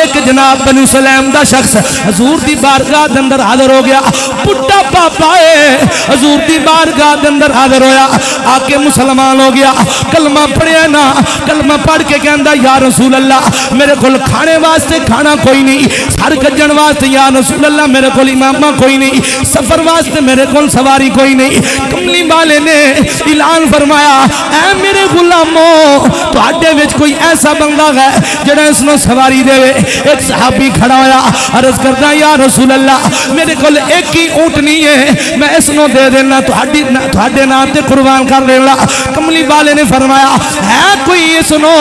ایک جناب بنو سلیم دا شخص حضور دی بارگاہ دے اندر حاضر ہو گیا. بڑھا پاپا ہے حضور دی بارگاہ دے اندر حاضر ہویا, آ کے مسلمان ہو گیا. کلمہ پڑھیا نا, کلمہ پڑھ کے کہندا یا رسول اللہ میرے کول کھانے واسطے کھانا کوئی نہیں, سر کجن واسطے یا رسول اللہ میرے کول امامہ کوئی نہیں, سفر واسطے میرے کول سواری کوئی نہیں. کملی والے نے اعلان فرمایا اے میرے غلاموں تواڈے وچ کوئی ایسا بندہ ہے جڑا اس نو سواری دے. ایک صحابی کھڑا ہویا, عرض کردا یا رسول اللہ میرے کول ایک ہی اونٹنی ہے, میں اس نو دے دینا تواڈے نام تے قربان کر دینا. کملی والے نے فرمایا ہے کوئی اس نو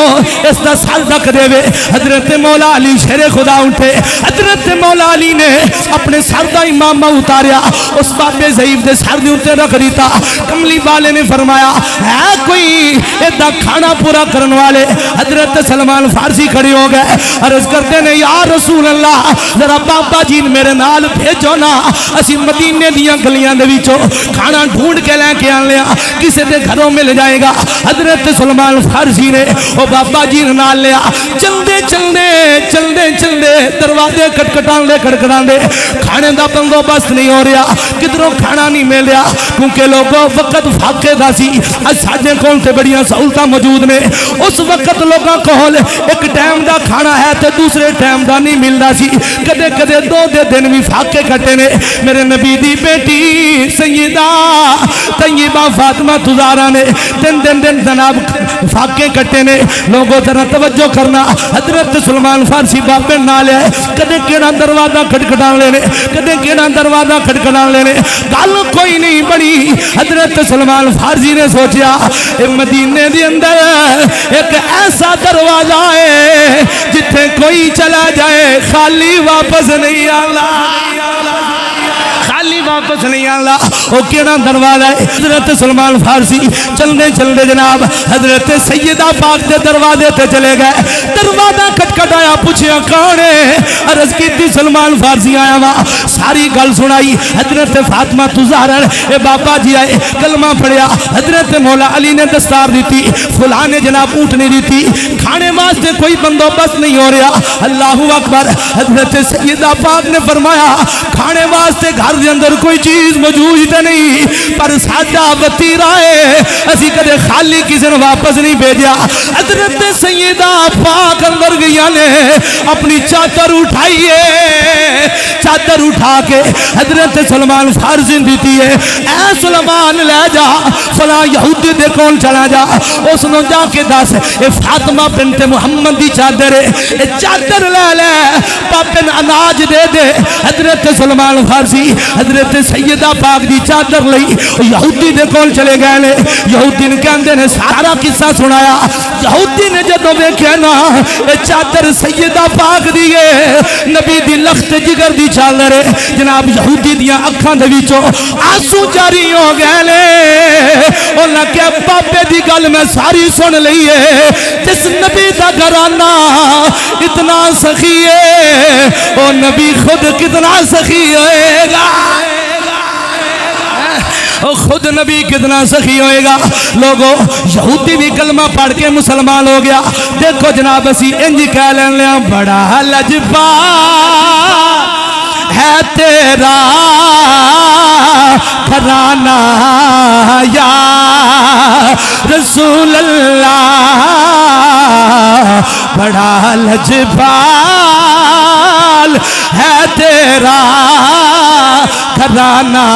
اس دا سر ڈک دے. حضرت مولا علی شیر خدا اٹھے, حضرت مولا علی نے اپنے سر دا امامہ اتاریا, اس بابے ضعیف دے سر دے اوتے رکھ دیتا. کملی والے نے فرمایا ہے کوئی ایدا کھانا پورا کرن والے. حضرت سلمان فارسی کھڑے ہو گئے, عرض کرتے نے یا رسول اللہ ذرا بابا جی میرے نال بھیجو نا, اسی مدینے دیاں گلیاں دے وچوں کھانا ڈھونڈ کے لے کے آن لیا, کسے دے گھروں مل جائے گا. حضرت سلمان فارسی نے او بابا جی نال لیا. چلدے چلدے چلدے چلدے دروازے کٹکٹان دے کھانے دا بندوبست نہیں ہو رہا, کدھروں کھانا نہیں مل رہا, کیونکہ لوگوں وقت فاقے دا سی. اج ساڈے کول تے بڑیاں سہولتاں موجود نے, اس وقت لوگاں کول ایک ٹائم دا کھانا ہے تے دوسرے ٹائم دا نہیں ملدا سی. کدے کدے دو دن بھی فاقے کٹے نے. میرے نبی دی بیٹی سیدہ طیبہ فاطمہ زہرا نے تین دن جناب فاقے کٹے نے. لوگوں ذرا توجہ کرنا, حضرت سلمان فارسی بابے نال ہے, کدے کیڑا دروازہ کھٹکھٹان لینے, کدے کیڑا دروازہ کھٹکھٹان لینے, گل کوئی نہیں بنی. حضرت سلمان فارسی نے سوچیا مدینے دے اندر ایک ایسا دروازہ ہے جتھے کوئی چلا جائے خالی واپس نہیں آنا, خالی واپس نہیں آنا. وہ کیڑا دروازہ ہے؟ حضرت سلمان فارسی چلنے چلنے جناب حضرت سیدہ پاک دے دروازے تے چلے گئے. دروازہ کھٹکھٹایا, پوچھیا کون ہے؟ عرض کی سلمان فارسی آیا وا. ساری گل سنائی. حضرت فاطمہ زہرا اے بابا جی آئے, کلمہ پڑھیا. حضرت مولا علی نے دستار دیتی, فلاں نے جناب اونٹنی دیتی, کھانے واسطے کوئی بندوبست نہیں ہو رہا. اللہ اکبر. حضرت سیدہ پاک نے فرمایا کھانے واسطے گھر دے اندر کوئی چیز موجود نہیں, پر ساڈا وتیرا ہے, اسی کدے خالی کسی نے واپس نہیں بھیجا. حضرت سیدہ پاک اندر گیا نے اپنی چادر اٹھائیے, چادر اٹھا کے حضرت سلمان فارسی دیتی ہے. اے سلمان لے جا فلاں یہودی دے کول چلا جا, اس نو جا کے دس اے فاطمہ بنت محمد دی چادر ہے, اے چادر لے لے پاپن اناج دے دے. حضرت سلمان فارسی حضرت سیدہ پاک دی چادر لئی یہودی دے کول چلے گئے نے. یہودی نے کہندے نے سارا قصہ سنایا. یہودی نے جدوں ویکھیا نا اے چادر سیدہ پاک دی ہے, نبی دی لخت جگر دی چادر ہے, جناب یہودی دیاں اکھاں دے وچوں آنسو جاری ہو گئے نے. انہاں کہ بابے دی گل میں ساری سن لئی ہے, جس نبی دا گھرانہ اتنا سخی ہے وہ نبی خود کتنا سخی ہوئے گا, خود نبی کتنا سخی ہوئے گا. لوگوں یہودی بھی کلمہ پڑھ کے مسلمان ہو گیا. دیکھو جناب اسی انج کہہ لیں بڑا لجپا ہے تیرا گھرانہ یا رسول اللہ, بڑا لجپال ہے تیرا گھرانہ